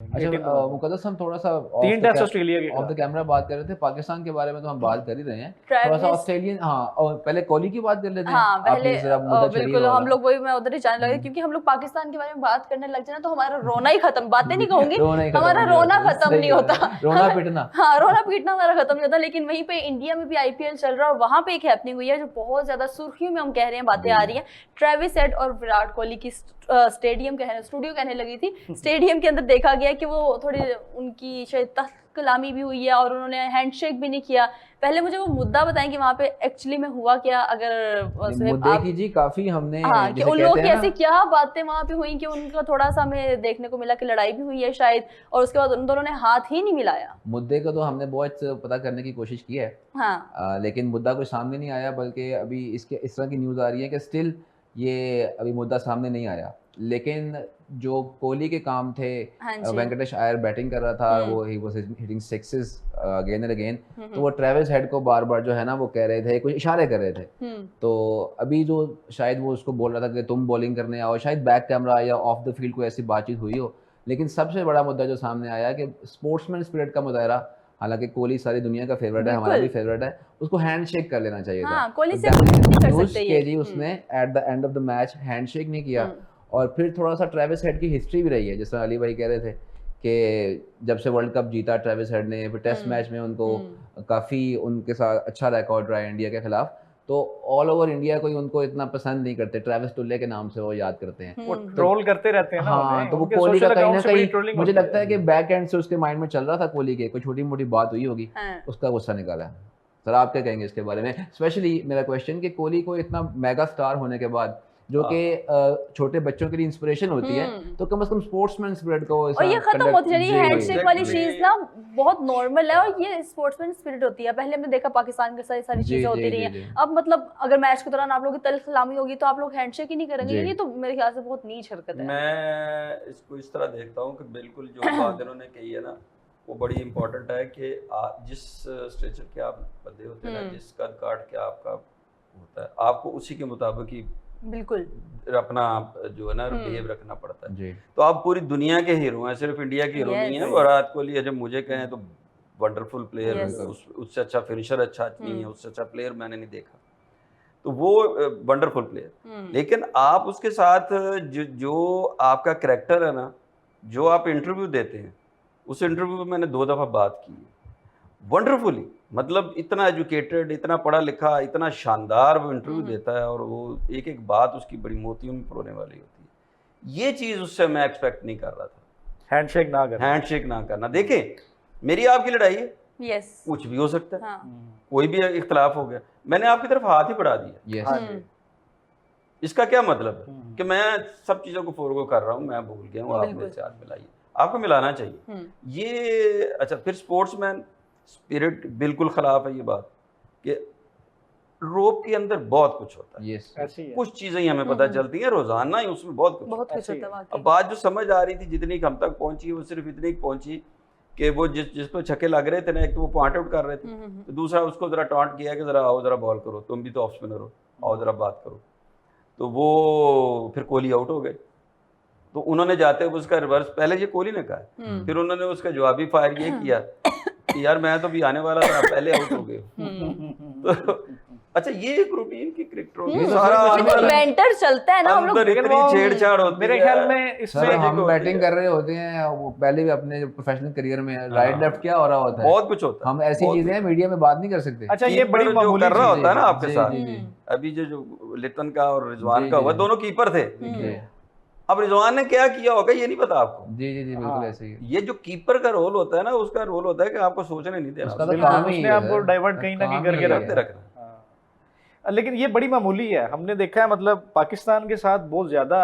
अच्छा 18 नवंबर। मुकद्दस, हम थोड़ा सा तीन टेस्ट ऑस्ट्रेलिया के ऑफ द खिलाफ। कैमरा बात कर रहे थे पाकिस्तान के बारे में, तो हम बात कर ही रहे हैं थोड़ा सा ट्रेविस, ऑस्ट्रेलियन। हाँ, और पहले कोहली की बात कर लेते हैं। हाँ आपने पहले जरा मुद्दा छेड़ी बिल्कुल वाला। हम लोग वही, मैं उधर ही जाने लगे क्योंकि हम लोग पाकिस्तान के बारे में बात करने लग जाए ना तो हमारा रोना ही खत्म, बातें नहीं कहूंगी, रोना ही खत्म हमारा नहीं रोना होता, खत्म सही नहीं बात होता, है, रोना पीटना। हाँ रोना पीटना हमारा खत्म नहीं होता। लेकिन वहीं पे इंडिया में भी आईपीएल चल रहा है और वहां पे एक हैपनिंग हुई है जो बहुत ज्यादा सुर्खियों में हम कह रहे हैं, बातें आ रही है। ट्रेविस हेड और विराट कोहली की स्टेडियम कहने, स्टूडियो कहने लगी थी, स्टेडियम के अंदर देखा गया कि वो थोड़ी उनकी शायद कलामी भी हुई है और उन्होंने हैंडशेक भी नहीं किया। पहले मुझे वो मुद्दा बताएं कि वहां पे एक्चुअली में हुआ क्या, अगर मुद्दे की जी काफी हमने, हाँ कि जैसे उन लोगों कहते की हैं ऐसी ना, क्या बातें वहां पे हुई कि उनका थोड़ा सा हमें देखने को मिला कि लड़ाई भी हुई है शायद, और उसके बाद उन दोनों ने हाथ ही नहीं मिलाया। मुद्दे को तो हमने बहुत पता करने की कोशिश की है, हाँ लेकिन मुद्दा कोई सामने नहीं आया, बल्कि अभी इसके इस तरह की न्यूज़ आ रही है कि स्टिल ये अभी मुद्दा सामने नहीं आया। लेकिन जो कोहली के काम थे, हाँ जी। वेंकटेश अय्यर बैटिंग कर रहा था, वो he was hitting sixes again and again, तो वो ट्रेविस हेड को बार बार जो है ना वो कह रहे थे, कुछ इशारे कर रहे थे। तो अभी जो शायद वो उसको बोल रहा था कि तुम बॉलिंग करने आओ, शायद बैक कैमरा या ऑफ द फील्ड कोई ऐसी बातचीत हुई हो। लेकिन सबसे बड़ा मुद्दा जो सामने आया कि स्पोर्ट्समैन स्पिरिट का मुजाहरा, हालांकि कोहली सारी दुनिया का फेवरेट है, हमारा भी फेवरेट है, उसको हैंडशेक कर लेना चाहिए था। हाँ, कोहली तो से नहीं कर न्यूज़ सकते के ये। जी उसने at the end of the match handshake नहीं किया। और फिर थोड़ा सा ट्रेविस हेड की हिस्ट्री भी रही है, जैसा अली भाई कह रहे थे कि जब से वर्ल्ड कप जीता ट्रेविस हेड ने, फिर टेस्ट मैच में उनको काफ़ी उनके साथ अच्छा रिकॉर्ड रहा है इंडिया के खिलाफ, तो ऑल ओवर इंडिया कोई उनको इतना पसंद नहीं करते, ट्रेविस टुल्ले के नाम से वो याद करते हैं। वो ट्रोल करते रहते हैं ना हाँ, उन्हें, तो वो उनके कोहली का social कहीं ना account से बड़ी कहीं trolling मुझे होती लगता है कि बैक एंड से उसके माइंड में चल रहा था कोहली के, कोई छोटी मोटी बात हुई होगी, उसका गुस्सा निकाला है। सर आप क्या कहेंगे इसके बारे में? स्पेशली मेरा क्वेश्चन कि कोहली को इतना मेगा स्टार होने के बाद, जो कि छोटे बच्चों के लिए इंस्पिरेशन होती है, तो कम से कम स्पोर्ट्समैन स्पिरिट को और ये खत्म होती जा रही है, हैंडशेक वाली चीज ना बहुत नॉर्मल है और ये स्पोर्ट्समैन स्पिरिट होती है। पहले हमने देखा पाकिस्तान के साथ सारी चीजें होती रही हैं, अब मतलब अगर मैच के दौरान आप लोगों की तल सलामी होगी तो आप लोग हैंडशेक ही नहीं करेंगे, ये तो मेरे ख्याल से बहुत नीच हरकत है। मैं इसको इस तरह देखता हूँ कि बिल्कुल जो बात इन्होंने कही है ना वो बड़ी इंपॉर्टेंट है कि जिस स्ट्रेचर के आप बंदे होते हैं ना, जिस कद काट के आपका होता है, आपको उसी के मुताबिक ही बिल्कुल अपना जो है ना बिहेव रखना पड़ता है। तो आप पूरी दुनिया के हीरो हैं, सिर्फ इंडिया के हीरो नहीं है। विराट कोहली जब मुझे कहें तो वंडरफुल प्लेयर, उससे अच्छा फिनिशर अच्छा नहीं है, उससे अच्छा प्लेयर मैंने नहीं देखा, तो वो वंडरफुल प्लेयर। लेकिन आप उसके साथ जो आपका कैरेक्टर है ना, जो आप इंटरव्यू देते हैं, उस इंटरव्यू में मैंने 2 दफ़ा बात की है वंडरफुली, मतलब इतना एजुकेटेड, इतना पढ़ा लिखा, इतना शानदार वो इंटरव्यू देता है और वो एक एक बात उसकी बड़ी मोतियों में परोने वाली होती है। ये चीज़ उससे मैं एक्सपेक्ट नहीं कर रहा था, हैंडशेक ना करना। देखें मेरी आपकी लड़ाई है, यस कुछ भी हो सकता है, कोई भी इख्तलाफ हो गया, मैंने आपकी तरफ हाथ ही बढ़ा दिया, इसका क्या मतलब है कि मैं सब चीज़ों को फोरगो कर रहा हूँ, मैं भूल गया हूँ, आप मेरे से हाथ मिलाइए, आपको मिलाना चाहिए ये। अच्छा, फिर स्पोर्ट्समैन स्पिरिट बिल्कुल खिलाफ है ये बात कि रोप के अंदर बहुत कुछ होता है, कुछ चीज़ें ही हमें पता चलती हैं रोजाना ही, उसमें बहुत कुछ होता है। अब बात जो समझ आ रही थी जितनी हम तक पहुंची, वो सिर्फ इतनी पहुंची कि वो जिस पर छक्के लग रहे थे ना, एक तो वो पॉइंट आउट कर रहे थे, तो दूसरा उसको जरा टॉन्ट किया कि जरा आओ जरा बॉल करो, तुम भी तो ऑफ स्पिनर हो, आओ जरा बात करो, तो वो फिर कोहली आउट हो गए। तो उन्होंने जाते हुए उसका रिवर्स, पहले ये कोहली ने कहा, फिर उन्होंने उसका जवाबी फायर ये किया कि यार मैं तो भी आने वाला था, पहले आउट हो गए। तो अच्छा, ये एक रूटीन की क्रिकेटर सारा मेंटर चलता है ना, हम लोग इतनी छेड़छाड़ होती है। मेरे ख्याल में इसमें हम बैटिंग कर रहे होते हैं, वो पहले भी अपने प्रोफेशनल करियर में राइट लेफ्ट क्या हो रहा होता है, बहुत कुछ होता है, हम ऐसी चीजें मीडिया में बात नहीं कर सकते। अच्छा, ये बड़ी मामूली कर रहा होता है ना आपके साथ, जी। अभी जो लिटन का और रिजवान का हुआ, दोनों कीपर थे, अब रिजवान ने क्या किया होगा ये नहीं पता आपको। जी जी जी, बिल्कुल ऐसे ही। ये जो कीपर का रोल होता है ना, उसका रोल होता है कि आपको सोचने नहीं देना, उसने आपको डाइवर्ट कहीं ना कहीं करके रखना। लेकिन ये बड़ी मामूली है, हमने देखा है, मतलब पाकिस्तान के साथ बहुत ज्यादा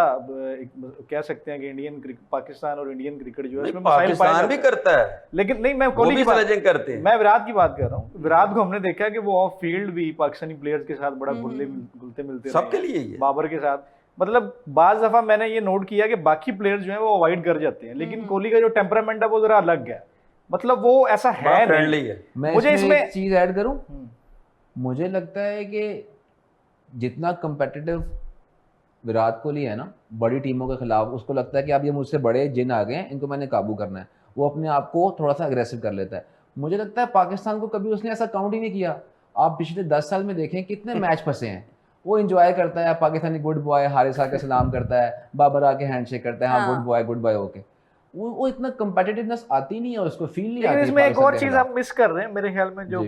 कह सकते हैं कि पाकिस्तान और इंडियन क्रिकेट जो है इसमें पाकिस्तान भी करता है, लेकिन नहीं, मैं कोहली की बात करते हैं, मैं विराट की बात कर रहा हूँ। विराट को हमने देखा है कि वो ऑफ फील्ड भी पाकिस्तानी प्लेयर्स के साथ बड़ा घुलते मिलते सबके लिए ही है। बाबर के साथ, मतलब बाज दफा मैंने ये नोट किया कि बाकी प्लेयर्स जो है वो अवॉइड कर जाते हैं, लेकिन कोहली का जो टेम्परामेंट है वो जरा अलग है, मतलब वो ऐसा है फ्रेंडली है। मुझे इसमें चीज ऐड करूं, मुझे लगता है कि जितना कंपेटिटिव विराट कोहली है ना, बड़ी टीमों के खिलाफ उसको लगता है कि अब ये मुझसे बड़े जिन आ गए हैं, इनको मैंने काबू करना है, वो अपने आप को थोड़ा सा अग्रेसिव कर लेता है। मुझे लगता है पाकिस्तान को कभी उसने ऐसा काउंट ही नहीं किया। आप पिछले 10 साल में देखें कितने मैच फंसे हैं, वो एंजॉय करता है, पाकिस्तानी गुड बॉय हारिस आके सलाम करता है, बाबर आके हैंडशेक करता है, हाँ गुड बॉय ओके। वो इतना कम्पिटिटिवनेस आती नहीं है, उसको फील नहीं आती। इसमें एक और चीज आप मिस कर रहे हैं मेरे ख्याल में, जो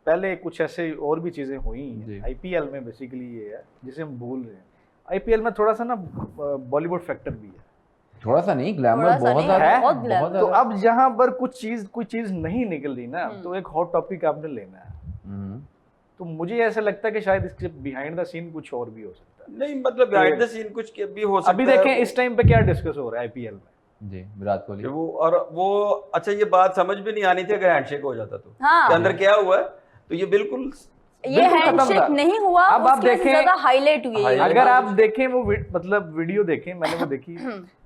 पहले कुछ ऐसे और भी चीजें हुई हैं आईपीएल में, बेसिकली ये है जिसे हम भूल रहे हैं। आईपीएल में थोड़ा सा ना बॉलीवुड फैक्टर भी है, थोड़ा सा नहीं, ग्लैमर बहुत ज्यादा है। तो अब जहां पर कोई चीज नहीं निकल रही ना, तो एक हॉट टॉपिक आपने लेना है। तो मुझे ऐसा लगता है कि शायद इसके बिहाइंड द सीन कुछ और भी हो सकता है। नहीं मतलब बिहाइंड द सीन कुछ भी हो सकता है। अभी देखें इस टाइम पे क्या डिस्कस हो रहा है आईपीएल में जी, विराट कोहली वो अच्छा ये बात समझ भी नहीं आनी थी अगर हैंडशेक हो जाता तो हाँ। अंदर क्या हुआ है, तो ये बिल्कुल ये हैंडशेक नहीं हुआ, अब आप देखें ज्यादा हाईलाइट हुई है। अगर आप देखें वो मतलब वीडियो देखें, मैंने वो देखी,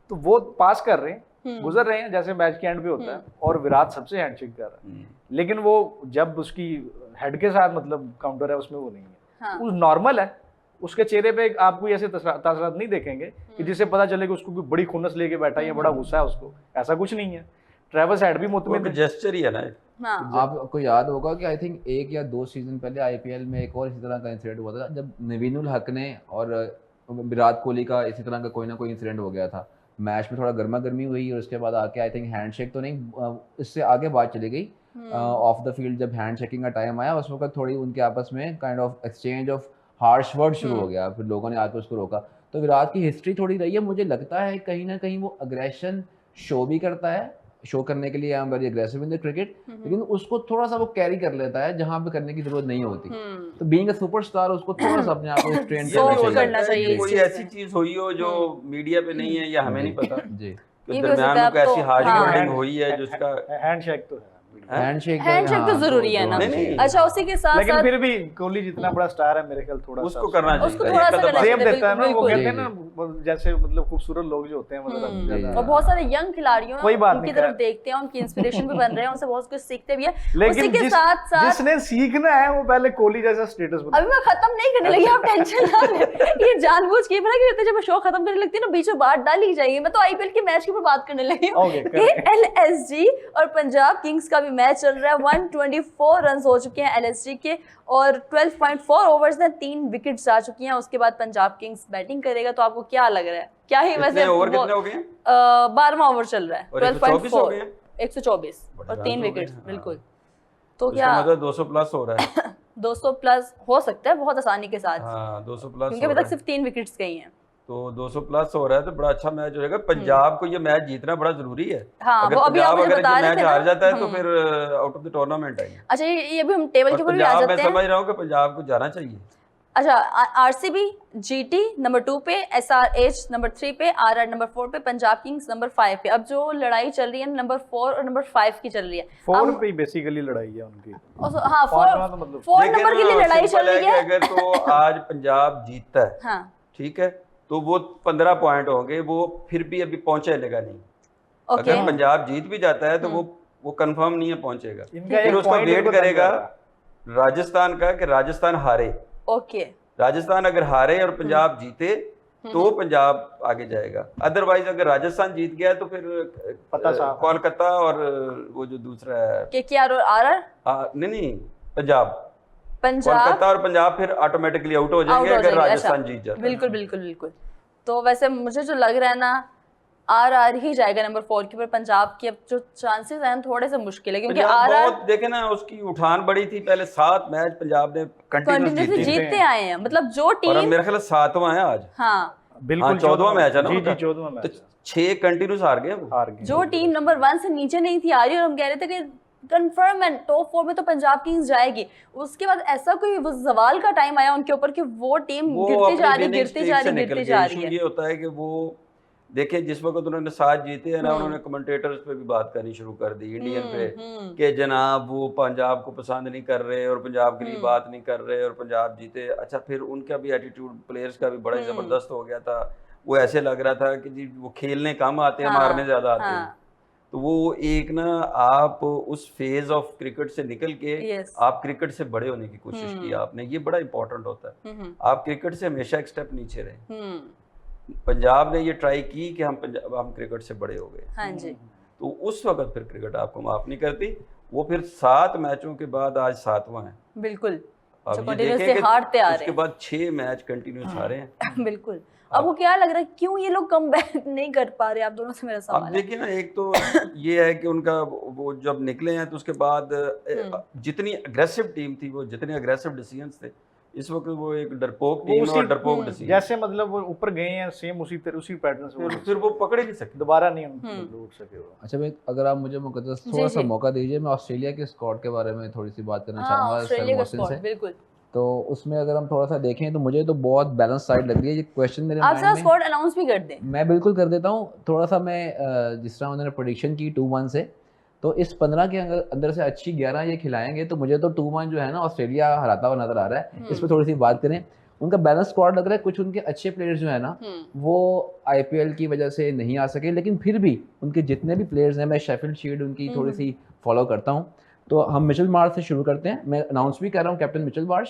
तो वो पास कर रहे हैं, गुजर रहे हैं जैसे मैच के एंड पे होता है, और विराट सबसे हैंडशेक कर रहा है, लेकिन वो जब उसकी हेड के साथ मतलब काउंटर है उसमें वो नहीं है, वो नॉर्मल है। उसके चेहरे पे आप कोई ऐसे तासरात नहीं देखेंगे कि जिससे पता चले कि उसको कोई बड़ी खुन्नस लेके बैठा है या बड़ा गुस्सा है उसको, ऐसा कुछ नहीं है। ट्रेविस हेड भी मुतमिन जेस्चर ही है ना। आपको याद होगा कि आई थिंक 1 या 2 सीजन पहले आईपीएल में एक और इसी तरह का इंसिडेंट हुआ था, जब नवीन उल हक ने और विराट कोहली का इसी तरह का कोई ना कोई इंसिडेंट हो गया था। मैच में थोड़ा गर्मा गर्मी हुई और उसके बाद आके आई थिंक हैंडशेक तो नहीं, इससे आगे बात चली गई ऑफ द फील्ड। जब हैंड शेकिंग का टाइम आया उस वक्त थोड़ी उनके आपस में kind of exchange of harsh word शुरू हो गया, फिर लोगों ने आके उसको रोका। तो विराट की हिस्ट्री थोड़ी रही है, मुझे लगता है कहीं ना कहीं वो अग्रेशन शो भी करता है, शो करने के लिए I am very aggressive in the cricket, लेकिन उसको थोड़ा सा वो कैरी कर लेता है जहां पे करने की जरूरत नहीं होती। तो बीइंग अ सुपरस्टार उसको थोड़ा सा अपने आप को स्ट्रेन करना चाहिए। कोई ऐसी चीज हुई हो जो मीडिया पे नहीं है या हमें नहीं पता जी, दरमियान में कोई ऐसी हार्श वर्डिंग हुई है जिसका हैंडशेक तो है, हैंडशेक तो जरूरी है ना। अच्छा उसी के साथ लेकिन फिर भी कोहली जितना बड़ा स्टार है मेरे ख्याल थोड़ा उसको करना चाहिए, उसको थोड़ा सा सेव देता है ना, वो कहते हैं ना जैसे मतलब खूबसूरत लोग जो होते हैं मतलब, और बहुत सारे यंग खिलाड़ियों उनकी तरफ देखते हैं, उनकी इंस्पिरेशन भी बन रहे हैं, उनसे बहुत कुछ सीखते भी है। उसी के साथ साथ जिसने सीखना है वो पहले कोहली जैसा स्टेटस बना। अभी मैं खत्म नहीं करने लगी, आप टेंशन ना लें। ये जानबूझ के पता क्या, जब मैं शो खत्म करने लगती है ना, बीचों बात डाल ही जाएगी। मैं तो आईपीएल के मैच के ऊपर बात करने लगी हूँ। एलएसजी और पंजाब किंग्स का भी मैच चल रहा है। 124 रन हो चुके हैं एलएसजी के और 12.4 ओवर्स में 3 विकेट्स जा चुकी हैं। उसके बाद पंजाब किंग्स बैटिंग करेगा, तो आपको क्या लग रहा है? क्या ही वैसे ओवर कितने हो गए? 12वां ओवर चल रहा है, 12.4 124 और 3 विकेट्स बिल्कुल। तो क्या मतलब 200 प्लस हो रहा है? 200 प्लस हो सकता है बहुत आसानी के साथ, 200 प्लस, क्योंकि अभी तक सिर्फ 3 विकेट्स गई हैं। तो 200 प्लस हो रहा है तो बड़ा अच्छा मैच हो जाएगा। पंजाब को ये मैच जीतना बड़ा जरूरी है। हाँ, अगर वो अभी आप मुझे बता रहे थे मैच हार जाता है तो फिर आउट ऑफ द टूर्नामेंट आएंगे। अच्छा, ये भी हम टेबल के ऊपर भी आ जाते हैं। मैं समझ रहा हूँ कि पंजाब को जाना चाहिए। अच्छा, आरसीबी जीटी नंबर 2 पे, एसआरएच नंबर 3 पे, आरआर नंबर 4 पे, पंजाब किंग्स नंबर 5 पे। अब जो लड़ाई चल रही है नंबर 4 और नंबर 5 की चल रही है। 4 पे बेसिकली लड़ाई है उनकी। हाँ, 4 नंबर के लिए लड़ाई चल रही है। अगर तो आज पंजाब जीतता है, हाँ, ठीक है, तो वो 15 पॉइंट होंगे, वो फिर भी अभी पहुंचेगा नहीं। अगर पंजाब जीत भी जाता है तो वो कंफर्म नहीं है पहुंचेगा, फिर उसका वेट करेगा राजस्थान का कि राजस्थान हारे। ओके, राजस्थान अगर हारे और पंजाब जीते तो पंजाब आगे जाएगा। अदरवाइज अगर राजस्थान जीत गया तो फिर कोलकाता और वो जो दूसरा है केकेआर और आरआर, नहीं कोलकाता और पंजाब फिर ऑटोमेटिकली आउट हो जाएंगे अगर राजस्थान जीत जाता है। बिल्कुल बिल्कुल बिल्कुल। तो वैसे मुझे जो लग रहा है ना, आरआर ही जाएगा नंबर 4 के ऊपर। पंजाब की अब जो चांसेस हैं थोड़े से मुश्किल है, क्योंकि आरआर देखे ना उसकी उठान बड़ी थी, पहले 7 मैच पंजाब ने कंटिन्यूअसली जीतते आए हैं। मतलब जो टीम मेरे ख्याल 7वां है आज। हाँ बिल्कुल, 14वां मैच है ना। जी 14वां मैच। तो 6 कंटिन्यूस हार गए। जो टीम नंबर 1 से नीचे नहीं थी आ रही, और हम कह रहे थे कि कंफर्म है टॉप 4 में तो पंजाब किंग्स जाएगी। उसके बाद ऐसा कोई वो सवाल का टाइम आया उनके ऊपर कि वो टीम गिरती जा रही है। ये होता है कि वो देखिए जिस वक्त उन्होंने 7 जीते हैं ना, उन्होंने कमेंटेटर्स पे भी बात करनी शुरू कर दी इंडियन पे कि जनाब वो पंजाब को पसंद नहीं कर रहे और पंजाब के लिए बात नहीं कर रहे और पंजाब जीते। अच्छा, फिर उनका भी एटीट्यूड प्लेयर्स का भी बड़ा जबरदस्त हो गया था। वो ऐसे लग रहा था कि जी वो खेलने कम आते हैं, मारने ज्यादा आते हैं। तो वो एक ना, आप उस फेज ऑफ क्रिकेट से निकल के आप क्रिकेट से बड़े होने की कोशिश की आपने, ये बड़ा इंपॉर्टेंट होता है। आप क्रिकेट से हमेशा एक स्टेप नीचे रहे। पंजाब ने ये ट्राई की कि हम क्रिकेट से बड़े हो गए, हाँ जी, तो उस वक्त फिर क्रिकेट आपको माफ नहीं करती। वो फिर 7 मैचों के बाद आज 7वां है। बिल्कुल, अब जो ये continuously देखें कि हारते आ रहे उसके हैं। बाद 6 मैच कंटिन्यूस हारे हैं। बिल्कुल। अब वो क्या लग रहा है क्यों ये लोग कम बैक नहीं कर पा रहे? आप दोनों से मेरा अब सवाल है। देखिए ना, एक तो ये है कि उनका वो जब निकले हैं तो उसके बाद जितनी अग्रेसिव टीम थी, वो जितने अग्रेसिव डिसीजंस थे, इस वक्त वो एक डरपोक टीम और डरपोक डिसीजन, जैसे मतलब वो ऊपर गए हैं सेम उसी पैटर्न से फिर वो पकड़े नहीं सकते, दोबारा नहीं उठ सके वो। अच्छा भाई, अगर आप मुझे मुकद्दस थोड़ा सा मौका दीजिए, मैं ऑस्ट्रेलिया के स्क्वाड के बारे में थोड़ी सी बात करना चाहूंगा सर मोहसिन से। बिल्कुल। तो उसमें अगर हम थोड़ा सा देखें तो मुझे तो बहुत बैलेंस साइड लग रही है। ये क्वेश्चन मेरे आप माइंड सर में स्क्वाड अनाउंस भी कर दें। मैं बिल्कुल कर देता हूँ। थोड़ा सा मैं जिस तरह उन्होंने प्रेडिक्शन की 2-1 से, तो इस 15 के अंदर से अच्छी 11 ये खिलाएंगे, तो मुझे तो 2-1 जो है ना ऑस्ट्रेलिया हराता हुआ नजर आ रहा है। इस पर थोड़ी सी बात करें। उनका बैलेंस स्क्वाड लग रहा है। कुछ उनके अच्छे प्लेयर्स जो है ना वो IPL की वजह से नहीं आ सके, लेकिन फिर भी उनके जितने भी प्लेयर्स हैं, मैं शेफील्ड शील्ड उनकी थोड़ी सी फॉलो करता हूँ। तो हम मिचेल मार्श से शुरू करते हैं। मैं अनाउंस भी कर रहा हूँ कैप्टन मिचेल मार्श,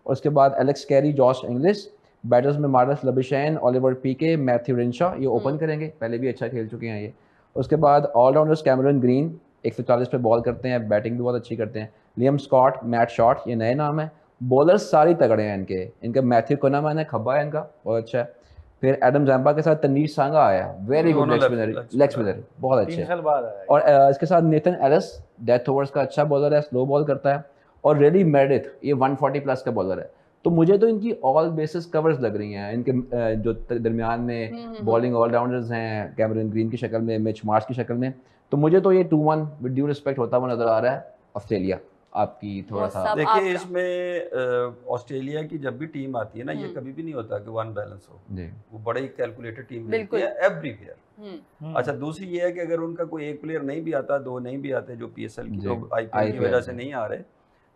और उसके बाद Alex Carey, Josh Inglis. Batters में मार्कस लबिशेन, ओलिवर पीके, मैथ्यू रिंशा, ये ओपन करेंगे, पहले भी अच्छा खेल चुके हैं ये। उसके बाद ऑलराउंडर्स कैमरन ग्रीन 140 पे बॉल करते हैं, बैटिंग भी बहुत अच्छी करते हैं। लियम स्कॉट, मैट शॉट, ये नए नाम है। बॉलर्स सारी तगड़े हैं इनके मैथ्यू कोनामैन है, खब्बा है इनका, बहुत अच्छा है। फिर एडम जैम्पा के साथ तनवीर सांगा आया, वेरी गुड लेग स्पिनर, बहुत अच्छे। 3 साल बाद आया। और इसके साथ नेथन एलिस, डेथ ओवर्स का अच्छा बॉलर है, स्लो बॉल करता है। और रेडी मेडिथ, ये 140 प्लस का बॉलर है। तो मुझे तो इनकी ऑल बेसिस कवर्स लग रही हैं। इनके जो दरमियान में बॉलिंग ऑलराउंडर्स हैं, कैमरन ग्रीन की शक्ल में, मिच मार्श की शक्ल में, तो मुझे तो ये 2-1 विद ड्यू रिस्पेक्ट होता हुआ नजर आ रहा है ऑस्ट्रेलिया। आपकी थोड़ा सा देखिए, इसमें ऑस्ट्रेलिया की जब भी टीम आती है ना, ये कभी भी नहीं होता कि वन बैलेंस हो जी। वो बड़े ही कैलकुलेटेड टीम है एवरीवेयर। अच्छा, दूसरी ये है कि अगर उनका कोई एक प्लेयर नहीं भी आता, 2 नहीं भी आते जो PSL की तो IPL की वजह से नहीं आ रहे,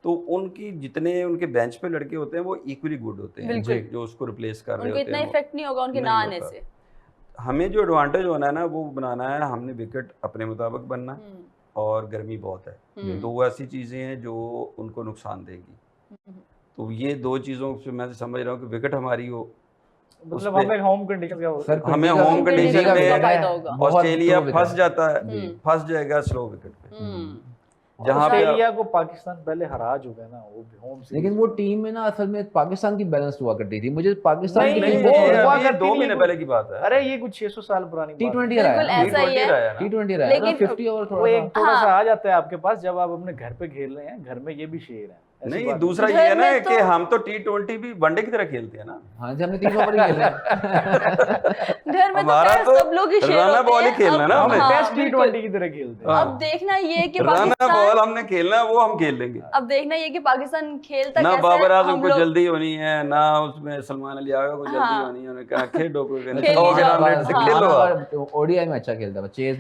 तो उनकी जितने उनके बेंच पे लड़के होते हैं वो इक्वली गुड होते हैं जो उसको रिप्लेस कर रहे होते हैं। उनको इतना इफेक्ट नहीं होगा उनके ना आने से। हमें जो एडवांटेज होना है ना वो बनाना है, हमने विकेट अपने मुताबिक बनना, और गर्मी बहुत है, तो वो ऐसी चीजें हैं जो उनको नुकसान देगी। तो ये 2 चीजों से मैं समझ रहा हूँ कि विकेट हमारी हो, मतलब हमें होम कंडीशन का हमें होम कंडीशन में ऑस्ट्रेलिया फंस जाता है, फंस जाएगा स्लो विकेट पे। जहाँ ऑस्ट्रेलिया को पाकिस्तान पहले हरा चुका है ना, वो होम से। लेकिन वो टीम में ना असल में पाकिस्तान की बैलेंस हुआ करती थी। मुझे पाकिस्तान की टीम वो 2 महीने पहले की बात है। अरे ये कुछ 600 साल पुरानी T20 रहा है, T20 रहा है, 50 ओवर थोड़ा सा आ जाता है आपके पास जब आप अपने घर पे खेल रहे हैं। घर में ये भी शेर है। नहीं, दूसरा ये है ना कि हम तो T20 भी वनडे की तरह खेलते हैं ना। हाँ जी, हमने 30 ओवर ही खेले हैं। घर में हमारा तो सब लोग ही शेर रन बॉल ही खेलना ना, हमने टेस्ट T20 की तरह खेलते हैं। अब देखना ये कि रन बॉल हमने खेलना है, वो हम खेल लेंगे। अब देखना ये कि पाकिस्तान खेलता ना कैसे है। बाबर आजम को जल्दी होनी है, ना उसमें सलमान अली आगा को जल्दी होनी है। उन्होंने कहा खेलो, ओडीआई में अच्छा खेलता है, चेज